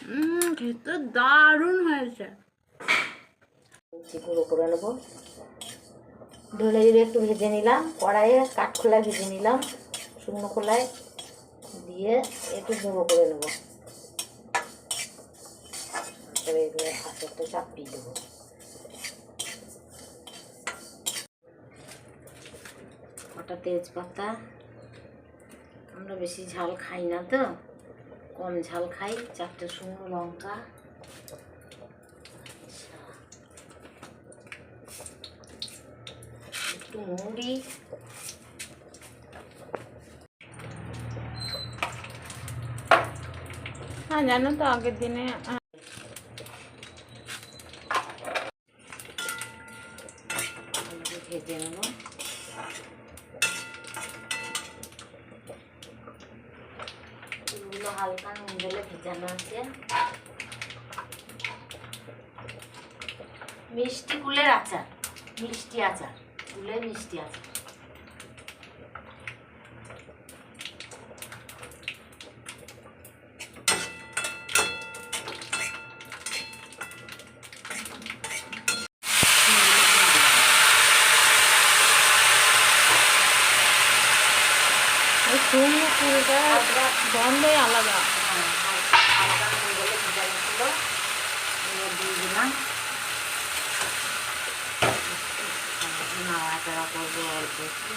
খেতে দারুণ হয়েছে। গুঁড়ো করে নেবো। ধনে জিরে একটু ভেজে নিলাম, কড়াইয়ে কাঠখোলা ভেজে নিলাম, শুকনো খোলায় দিয়ে একটু গুঁড়ো করে নেবো। এবার এগুলো আচারটা চাপিয়ে দেবো। কটা তেজপাতা, আমরা বেশি ঝাল খাই না তো, কম ঝাল খাই। 4টে শুকনো লঙ্কা, একটু মুড়ি, হ্যাঁ জানো তো আগের দিনে ভেজে নেবো। ফুলগুলো হালকা নুন দিলে ভেজানো আছে। মিষ্টি কুলের আচার, মিষ্টি আচার, কুলের মিষ্টি আচার। শুকনো কুলটা গন্ধই আলাদা। হালকা নুন দিলে ভেজানো ছিল, দিয়ে দিলাম। নাড়াচাড়া করবো অল্প একটু।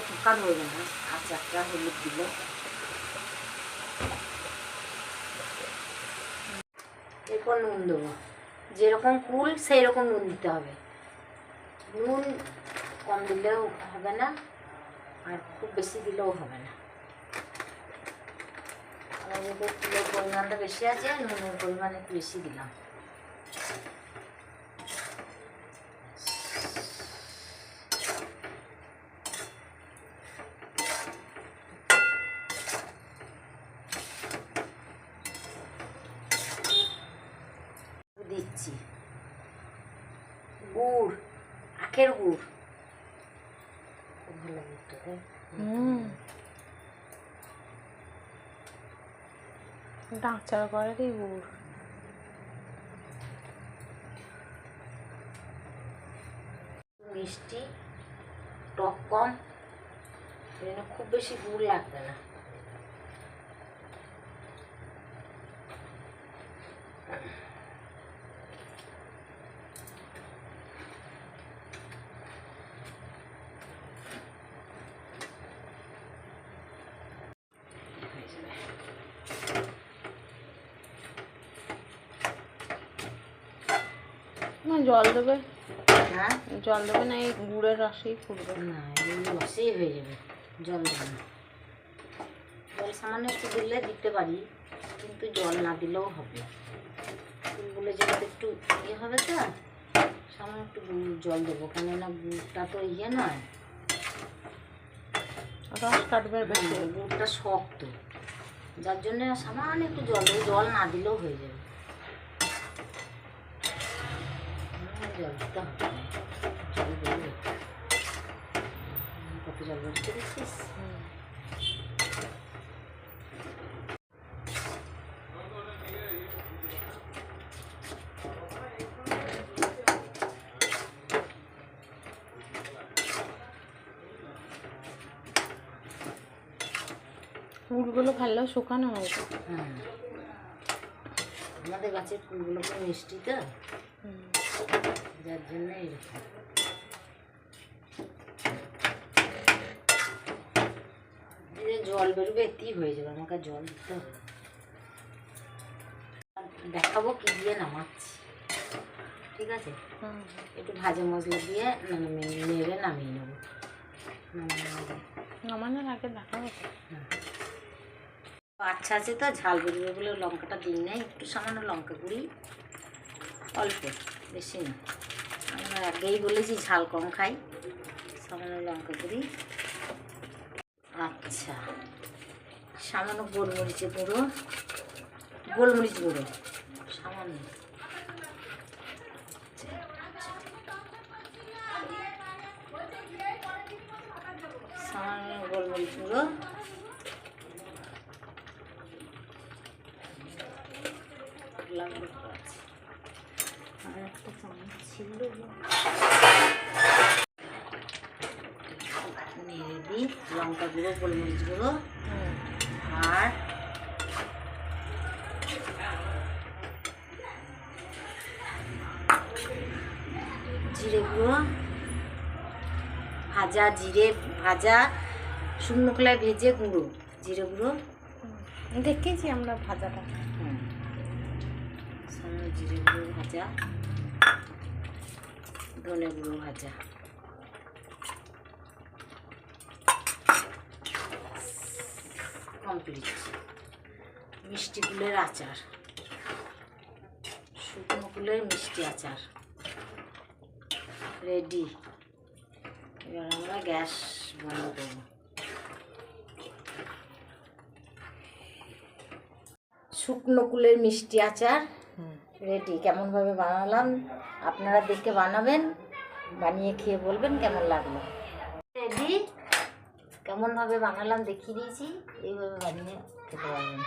পোকা ধরবে না, আচারটা হলুদ দিল। এরপর নুন দেবো, যেরকম কুল সেই রকম নুন দিতে হবে। নুন কম দিলেও হবে না, আর খুব বেশি দিলেও হবে না। আমার যেহেতু কুলের পরিমাণটা বেশি আছে, নুনের পরিমাণ একটু বেশি দিলাম। দিচ্ছি গুড়, আখের গুড়, খুব ভালো গুড়টা। আচার করারই গুড়। মিষ্টি, টক কম, খুব বেশি গুড় লাগবে না। না জল দেবে? হ্যাঁ জল দেবে না, এই গুড়ের রসেই ফুটবে? না, এই রসেই হয়ে যাবে, জল দেবে না। জল সামান্য একটু দিলে দিতে পারি, কিন্তু জল না দিলেও হবে। ফুলগুলো যেহেতু একটু ইয়ে হবে তো, সামান্য একটু জল দেবো, কেননা গুড়টা তো ইয়ে নয়, রস কাটবে বেশি। গুড়টা শক্ত, যার জন্য সামান্য একটু জল দেবো, জল না দিলেও হয়ে যাবে। জল দিতে হবে, জল দেবে। কত জল ভরতে দিচ্ছিস? ফুলগুলো ভালো শুকানো হয়েছে। হ্যাঁ, আমাদের গাছের ফুলগুলো খুব মিষ্টি তো, যার জন্য এরকম। জল বেরোবে, এতেই হয়ে যাবে, আমাকে জল দিতে হবে। দেখাবো কি দিয়ে নামাচ্ছি, ঠিক আছে? একটু ভাজা মশলা দিয়ে নেড়ে নামিয়ে নেবো। নামানোর আগে দেখাবো। আচ্ছা আছে তো, ঝাল বেরোবে বলে লঙ্কাটা দিই নাই, একটু সামান্য লঙ্কা গুঁড়ি, অল্প, বেশি না। আমরা আগেই বলেছি ঝাল কম খাই, সামান্য লঙ্কা গুঁড়ি। আচ্ছা। আচ্ছা, সামান্য গোলমরিচ গুঁড়ো সামান্য, সামান্য গোলমরিচ গুঁড়ো, লাগবে তো আছে, আর একটা চামচ ছিল নেড়ে দিই। লঙ্কা গুঁড়ো, গোলমরিচ গুঁড়ো আর জিরে গুঁড়ো, ভাজা শুকনো খোলায় ভেজে গুঁড়ো, জিরে গুঁড়ো দেখেছি আমরা ভাজাটা। সামান্য জিরে গুঁড়ো ভাজা, ধনে গুঁড়ো ভাজা, কমপ্লিট। মিষ্টি কুলের আচার, শুকনো কুলের মিষ্টি আচার রেডি। এবার আমরা গ্যাস বন্ধ করব। শুকনো কুলের মিষ্টি আচার রেডি। কেমনভাবে বানালাম আপনারা দেখে বানাবেন, বানিয়ে খেয়ে বলবেন কেমন লাগলো। রেডি, কেমনভাবে বানালাম দেখিয়ে দিয়েছি, এইভাবে বানিয়ে খেতে পারবেন।